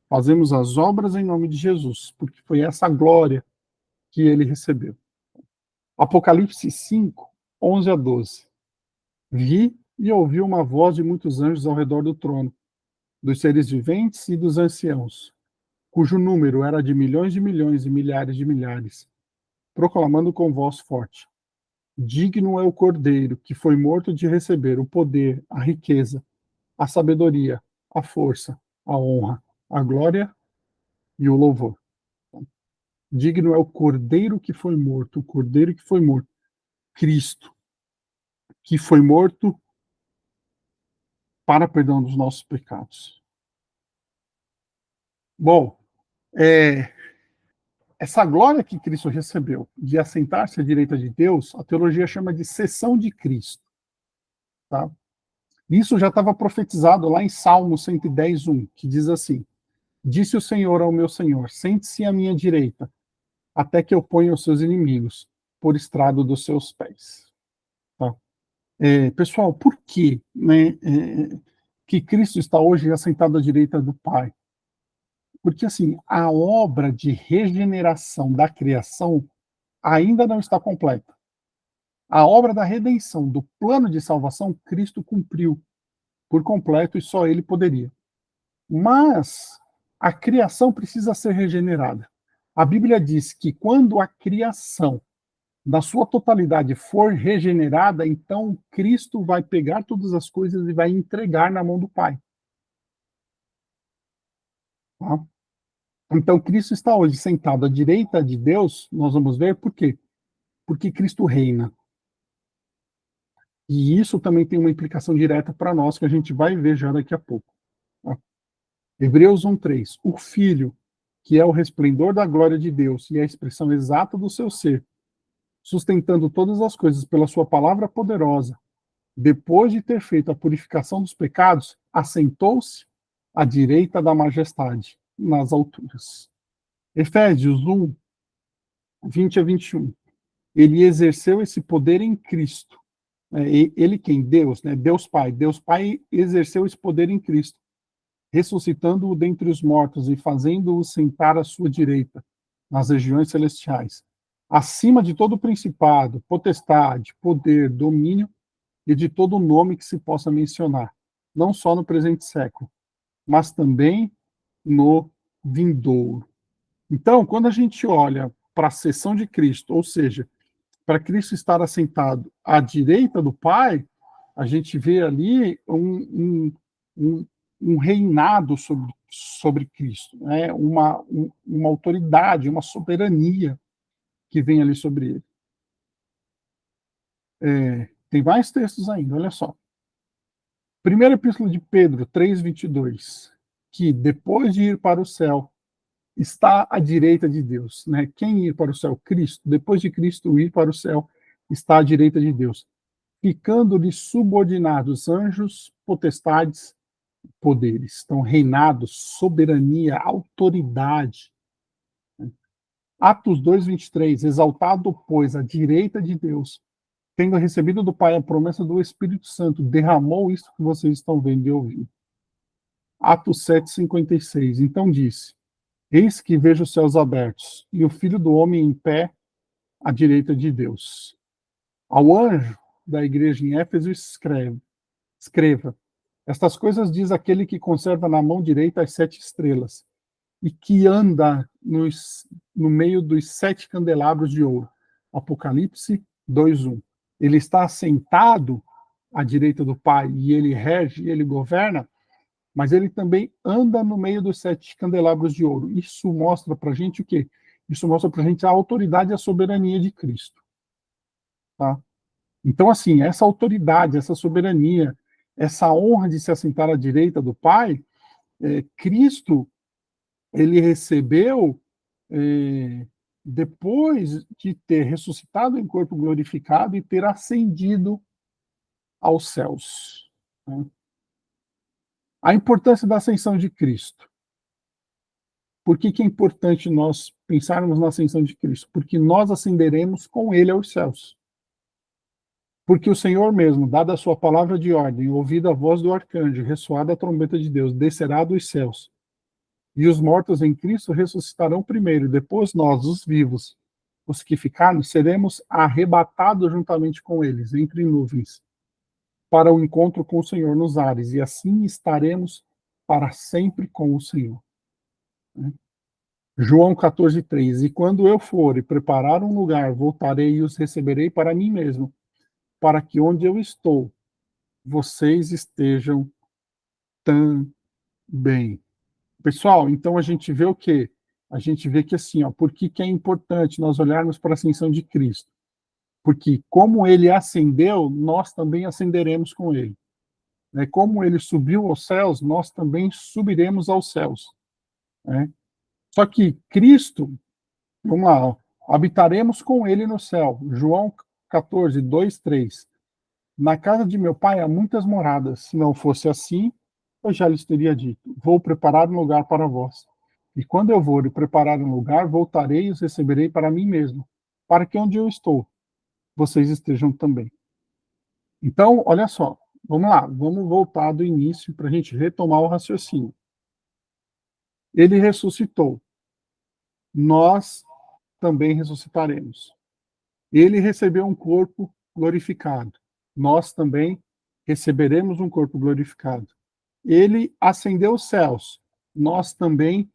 fazemos as obras em nome de Jesus, porque foi essa glória que ele recebeu. Apocalipse 5, 11 a 12. Vi e ouvi uma voz de muitos anjos ao redor do trono, dos seres viventes e dos anciãos, cujo número era de milhões e milhares de milhares, proclamando com voz forte: digno é o Cordeiro que foi morto de receber o poder, a riqueza, a sabedoria, a força, a honra, a glória e o louvor. Digno é o Cordeiro que foi morto, o Cordeiro que foi morto, Cristo, que foi morto para perdão dos nossos pecados. Bom, essa glória que Cristo recebeu de assentar-se à direita de Deus, a teologia chama de sessão de Cristo. Tá? Isso já estava profetizado lá em Salmo 110:1, que diz assim: disse o Senhor ao meu Senhor, sente-se à minha direita, até que eu ponha os seus inimigos por estrado dos seus pés. Tá? Pessoal, por que, né, que Cristo está hoje assentado à direita do Pai? Porque, assim, a obra de regeneração da criação ainda não está completa. A obra da redenção, do plano de salvação, Cristo cumpriu por completo e só ele poderia. Mas a criação precisa ser regenerada. A Bíblia diz que quando a criação, na sua totalidade, for regenerada, então Cristo vai pegar todas as coisas e vai entregar na mão do Pai. Tá? Então, Cristo está hoje sentado à direita de Deus, nós vamos ver por quê? Porque Cristo reina. E isso também tem uma implicação direta para nós, que a gente vai ver já daqui a pouco. Tá? Hebreus 1:3. O Filho, que é o resplendor da glória de Deus e a expressão exata do seu ser, sustentando todas as coisas pela sua palavra poderosa, depois de ter feito a purificação dos pecados, assentou-se à direita da majestade, nas alturas. Efésios 1:20 a 21. Ele exerceu esse poder em Cristo. Ele quem? Deus, né? Deus Pai. Deus Pai exerceu esse poder em Cristo, ressuscitando-o dentre os mortos e fazendo-o sentar à sua direita, nas regiões celestiais, acima de todo principado, potestade, poder, domínio e de todo nome que se possa mencionar, não só no presente século, mas também no vindouro. Então, quando a gente olha para a sessão de Cristo, ou seja, para Cristo estar assentado à direita do Pai, a gente vê ali um reinado sobre Cristo, né? Uma autoridade, uma soberania que vem ali sobre ele. Tem mais textos ainda, olha só. Primeira Epístola de Pedro, 3:22, que depois de ir para o céu, está à direita de Deus, né? Quem ir para o céu? Cristo. Depois de Cristo ir para o céu, está à direita de Deus, ficando-lhe subordinados anjos, potestades, poderes. Então, reinado, soberania, autoridade. Atos 2:23, exaltado, pois, à direita de Deus, tendo recebido do Pai a promessa do Espírito Santo, derramou isso que vocês estão vendo e ouvindo. Atos 7:56, então disse: Eis que vejo os céus abertos, e o Filho do Homem em pé à direita de Deus. Ao anjo da igreja em Éfeso escreva: Estas coisas diz aquele que conserva na mão direita as 7 estrelas, e que anda no meio dos 7 candelabros de ouro. Apocalipse 2:1. Ele está assentado à direita do Pai, e ele rege, e ele governa, mas ele também anda no meio dos 7 candelabros de ouro. Isso mostra para a gente o quê? Isso mostra para a gente a autoridade e a soberania de Cristo. Tá? Então, assim, essa autoridade, essa soberania, essa honra de se assentar à direita do Pai, Cristo, ele recebeu depois de ter ressuscitado em corpo glorificado e ter ascendido aos céus. Né? A importância da ascensão de Cristo. Por que é importante nós pensarmos na ascensão de Cristo? Porque nós ascenderemos com ele aos céus. Porque o Senhor mesmo, dada a sua palavra de ordem, ouvida a voz do arcanjo, ressoada a trombeta de Deus, descerá dos céus. E os mortos em Cristo ressuscitarão primeiro, depois nós, os vivos, os que ficarem, seremos arrebatados juntamente com eles, entre nuvens, para o encontro com o Senhor nos ares, e assim estaremos para sempre com o Senhor. João 14:3. E quando eu for e preparar um lugar, voltarei e os receberei para mim mesmo, para que onde eu estou, vocês estejam também. Pessoal, então a gente vê o quê? A gente vê que assim, ó, por que é importante nós olharmos para a ascensão de Cristo? Porque como ele ascendeu, nós também ascenderemos com ele. Né? Como ele subiu aos céus, nós também subiremos aos céus. Né? Só que Cristo, vamos lá, ó, habitaremos com ele no céu. João 14:2-3. Na casa de meu pai há muitas moradas. Se não fosse assim, eu já lhes teria dito: Vou preparar um lugar para vós. E quando eu for e preparar um lugar, voltarei e os receberei para mim mesmo, para que onde eu estou, vocês estejam também. Então, olha só, vamos lá, vamos voltar do início para a gente retomar o raciocínio. Ele ressuscitou. Nós também ressuscitaremos. Ele recebeu um corpo glorificado. Nós também receberemos um corpo glorificado. Ele ascendeu aos céus. Nós também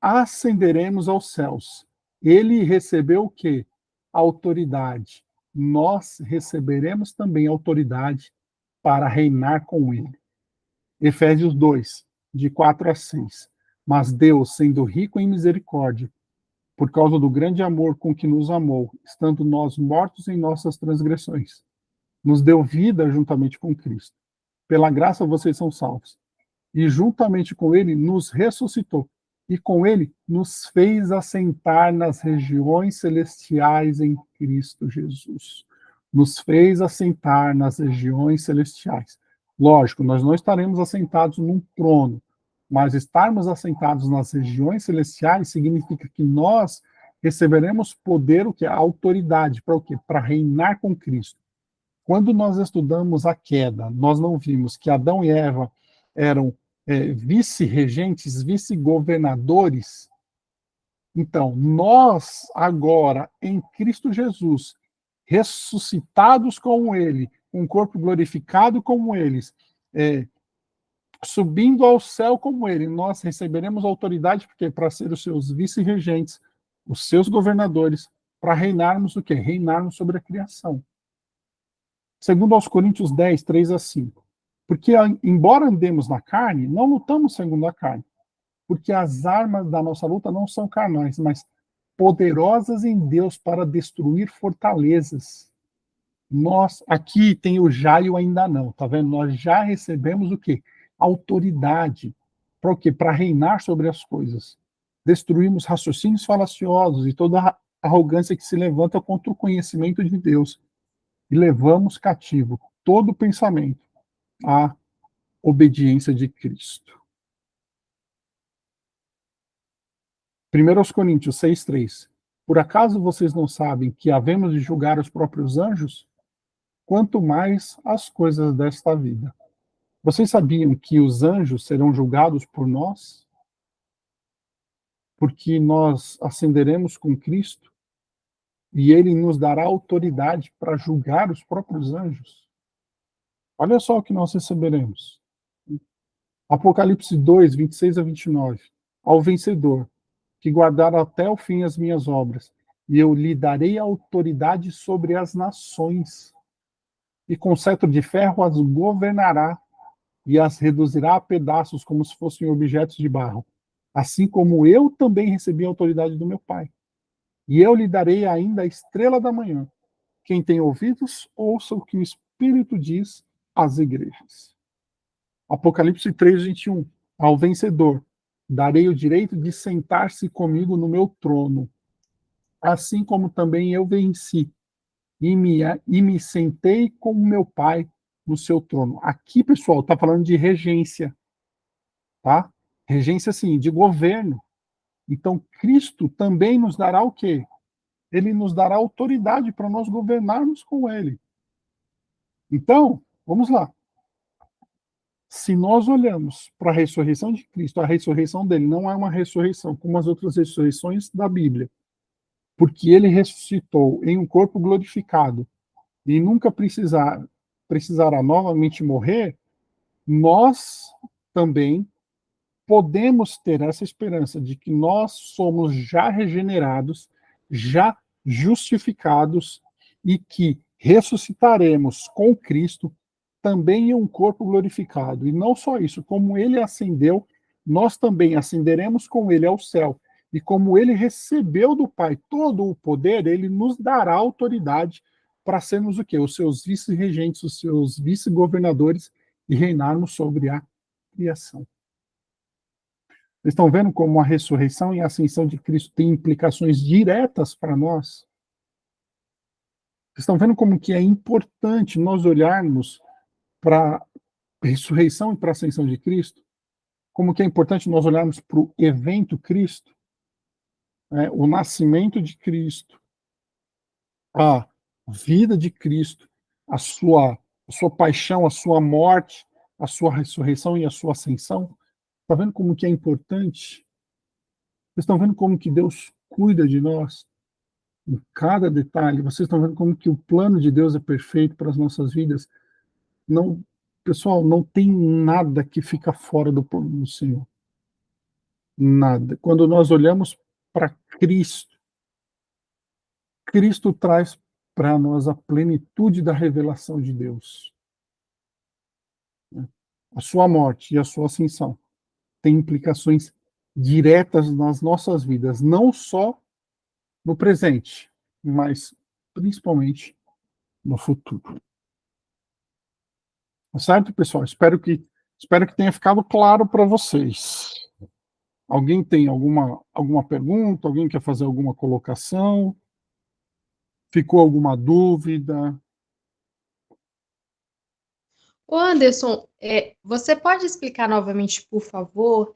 ascenderemos aos céus. Ele recebeu o quê? Autoridade. Nós receberemos também autoridade para reinar com ele. Efésios 2:4-6. Mas Deus, sendo rico em misericórdia, por causa do grande amor com que nos amou, estando nós mortos em nossas transgressões, nos deu vida juntamente com Cristo. Pela graça vocês são salvos. E juntamente com ele nos ressuscitou. E com ele nos fez assentar nas regiões celestiais em Cristo Jesus. Nos fez assentar nas regiões celestiais. Lógico, nós não estaremos assentados num trono, mas estarmos assentados nas regiões celestiais significa que nós receberemos poder, o que é autoridade, para o quê? Para reinar com Cristo. Quando nós estudamos a queda, nós não vimos que Adão e Eva eram vice-regentes, vice-governadores. Então, nós agora, em Cristo Jesus, ressuscitados como ele, um corpo glorificado como eles, subindo ao céu como ele, nós receberemos autoridade porque para ser os seus vice-regentes, os seus governadores, para reinarmos o quê? Reinarmos sobre a criação. Segundo aos Coríntios 10, 3 a 5. Porque, embora andemos na carne, não lutamos segundo a carne. Porque as armas da nossa luta não são carnais, mas poderosas em Deus para destruir fortalezas. Nós, aqui tem o já e o ainda não, tá vendo? Nós já recebemos o quê? Autoridade. Para o quê? Para reinar sobre as coisas. Destruímos raciocínios falaciosos e toda a arrogância que se levanta contra o conhecimento de Deus. E levamos cativo todo pensamento à obediência de Cristo. 1 Coríntios 6,3. Por acaso vocês não sabem que havemos de julgar os próprios anjos? Quanto mais as coisas desta vida. Vocês sabiam que os anjos serão julgados por nós? Porque nós ascenderemos com Cristo e ele nos dará autoridade para julgar os próprios anjos. Olha só o que nós receberemos. Apocalipse 2, 26 a 29. Ao vencedor, que guardar até o fim as minhas obras, e eu lhe darei autoridade sobre as nações, e com cetro de ferro as governará, e as reduzirá a pedaços como se fossem objetos de barro, assim como eu também recebi a autoridade do meu Pai. E eu lhe darei ainda a estrela da manhã. Quem tem ouvidos, ouça o que o Espírito diz às igrejas. Apocalipse 3, 21. Ao vencedor, darei o direito de sentar-se comigo no meu trono, assim como também eu venci, e me sentei com o meu Pai no seu trono. Aqui, pessoal, está falando de regência, tá? Regência, sim, de governo. Então, Cristo também nos dará o quê? Ele nos dará autoridade para nós governarmos com ele. Então, vamos lá. Se nós olhamos para a ressurreição de Cristo, a ressurreição dele não é uma ressurreição como as outras ressurreições da Bíblia, porque ele ressuscitou em um corpo glorificado e nunca precisará novamente morrer, nós também podemos ter essa esperança de que nós somos já regenerados, já justificados e que ressuscitaremos com Cristo também em um corpo glorificado. E não só isso, como ele ascendeu, nós também ascenderemos com ele ao céu. E como ele recebeu do Pai todo o poder, ele nos dará autoridade para sermos o quê? Os seus vice-regentes, os seus vice-governadores e reinarmos sobre a criação. Vocês estão vendo como a ressurreição e a ascensão de Cristo têm implicações diretas para nós? Vocês estão vendo como que é importante nós olharmos para a ressurreição e para a ascensão de Cristo? Como que é importante nós olharmos para o evento Cristo, né? O nascimento de Cristo, a vida de Cristo, a sua paixão, a sua morte, a sua ressurreição e a sua ascensão. Está vendo como que é importante? Vocês estão vendo como que Deus cuida de nós em cada detalhe? Vocês estão vendo como que o plano de Deus é perfeito para as nossas vidas? Não, pessoal, não tem nada que fica fora do plano do Senhor. Nada. Quando nós olhamos para Cristo, Cristo traz para nós a plenitude da revelação de Deus. A sua morte e a sua ascensão têm implicações diretas nas nossas vidas, não só no presente, mas principalmente no futuro. Tá certo, pessoal? Espero que tenha ficado claro para vocês. Alguém tem alguma pergunta? Alguém quer fazer alguma colocação? Ficou alguma dúvida? Ô Anderson, você pode explicar novamente, por favor,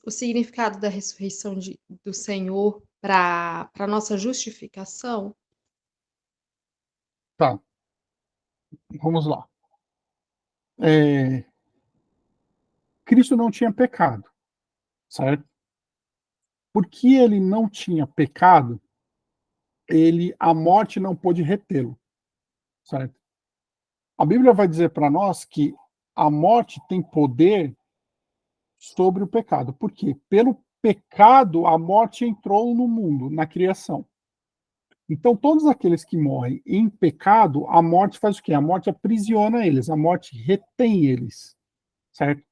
o significado da ressurreição do Senhor para a nossa justificação? Tá, vamos lá. Cristo não tinha pecado, certo? Porque ele não tinha pecado, a morte não pôde retê-lo, certo? A Bíblia vai dizer para nós que a morte tem poder sobre o pecado. Por quê? Pelo pecado, a morte entrou no mundo, na criação. Então, todos aqueles que morrem em pecado, a morte faz o quê? A morte aprisiona eles, a morte retém eles, certo?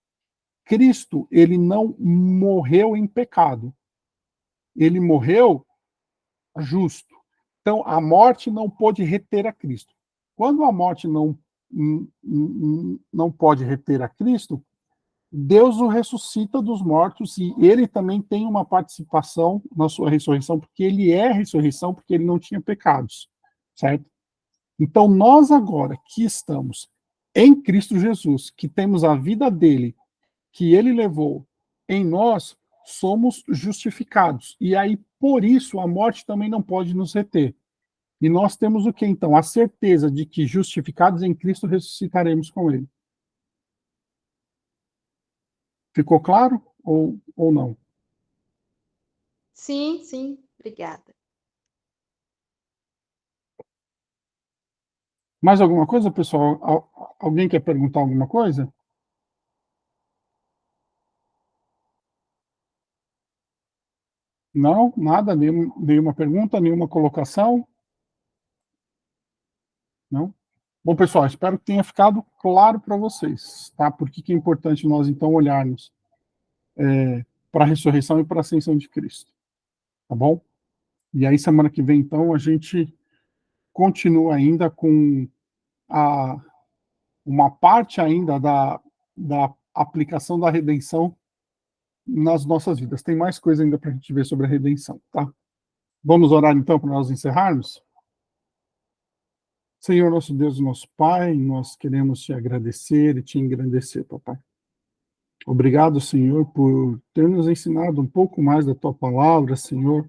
Cristo, ele não morreu em pecado. Ele morreu justo. Então, a morte não pôde reter a Cristo. Quando a morte não pode reter a Cristo, Deus o ressuscita dos mortos e ele também tem uma participação na sua ressurreição, porque ele é a ressurreição, porque ele não tinha pecados, certo? Então, nós agora que estamos em Cristo Jesus, que temos a vida dele, que ele levou em nós, somos justificados. E aí, por isso, a morte também não pode nos reter. E nós temos o que, então? A certeza de que, justificados em Cristo, ressuscitaremos com ele. Ficou claro ou não? Sim, sim, obrigada. Mais alguma coisa, pessoal? Alguém quer perguntar alguma coisa? Não? Nada? Nenhuma pergunta? Nenhuma colocação? Não? Bom, pessoal, espero que tenha ficado claro para vocês, tá? Por que é importante nós, então, olharmos para a ressurreição e para a ascensão de Cristo, tá bom? E aí, semana que vem, então, a gente continua ainda com uma parte ainda da aplicação da redenção nas nossas vidas. Tem mais coisa ainda para a gente ver sobre a redenção, tá? Vamos orar, então, para nós encerrarmos? Senhor, nosso Deus e nosso Pai, nós queremos te agradecer e te engrandecer, papai. Obrigado, Senhor, por ter nos ensinado um pouco mais da tua palavra, Senhor,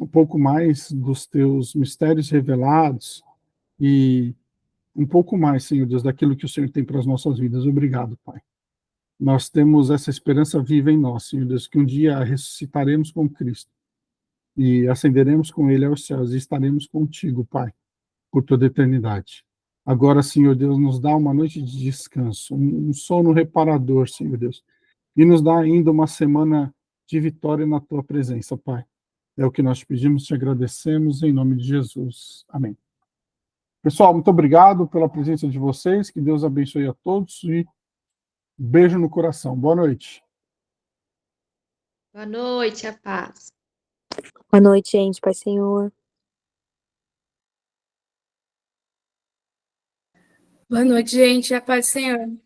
um pouco mais dos teus mistérios revelados e um pouco mais, Senhor Deus, daquilo que o Senhor tem para as nossas vidas. Obrigado, Pai. Nós temos essa esperança viva em nós, Senhor Deus, que um dia ressuscitaremos com Cristo e ascenderemos com Ele aos céus e estaremos contigo, Pai, por toda a eternidade. Agora, Senhor Deus, nos dá uma noite de descanso, um sono reparador, Senhor Deus, e nos dá ainda uma semana de vitória na tua presença, Pai. É o que nós te pedimos, te agradecemos, em nome de Jesus. Amém. Pessoal, muito obrigado pela presença de vocês, que Deus abençoe a todos e beijo no coração. Boa noite. Boa noite, a paz. Boa noite, gente. Pai Senhor. Boa noite, gente. A paz do Senhor.